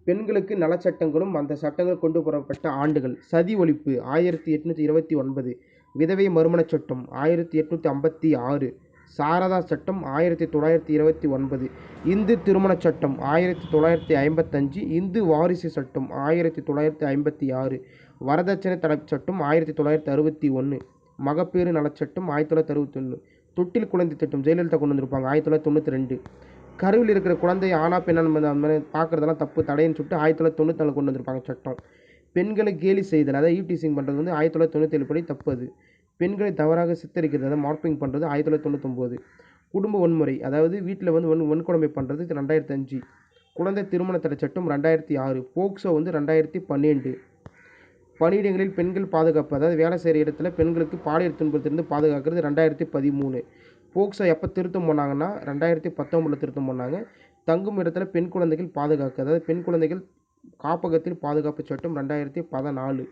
பெண்களுக்கு நலச்சட்டங்களும் அந்த சட்டங்கள் கொண்டு வரப்பட்ட ஆண்டுகள். சதி ஒழிப்பு 1829, விதவை மறுமணச் சட்டம் 1856, சாரதா சட்டம் 1929, இந்து திருமணச் சட்டம் 1955, இந்து வாரிசு சட்டம் 1956, வரதட்சணை தடைச் சட்டம் 1961, மகப்பேறு நலச்சட்டம் 1961, தொட்டில் குழந்தை திட்டம் ஜெயலலிதா கொண்டு வந்திருப்பாங்க 1992, கருவில் இருக்கிற குழந்தை ஆணா பெண்ணா பார்க்குறதெல்லாம் தப்பு தடைன்னு சொல்லிட்டு 1994 கொண்டு வந்திருப்பாங்க சட்டம். பெண்களை கேலி செய்தல், அதாவது ஈவ்டீசிங் பண்ணுறது வந்து 1997 படி தப்பு அது. பெண்களை தவறாக சித்தரிக்கிறது, அதாவது மார்பிங் பண்ணுறது 1999. குடும்ப வன்முறை, அதாவது வீட்டில் வந்து வன்கொடுமை பண்ணுறது 2005. குழந்தை திருமண தடை சட்டம் 2006. போக்சோ வந்து 2012. பணியிடங்களில் பெண்கள் பாதுகாப்பு, அதாவது வேலை செய்கிற இடத்துல பெண்களுக்கு பாலியல் துன்பத்திலிருந்து பாதுகாக்கிறது 2013. போக்சோ எப்போ திருத்தம் பண்ணாங்கன்னா 2019 திருத்தம் பண்ணாங்க. தங்கும் இடத்துல பெண் குழந்தைகள் பாதுகாக்க, அதாவது பெண் குழந்தைகள் காப்பகத்தில் பாதுகாப்பு சட்டம் 2014.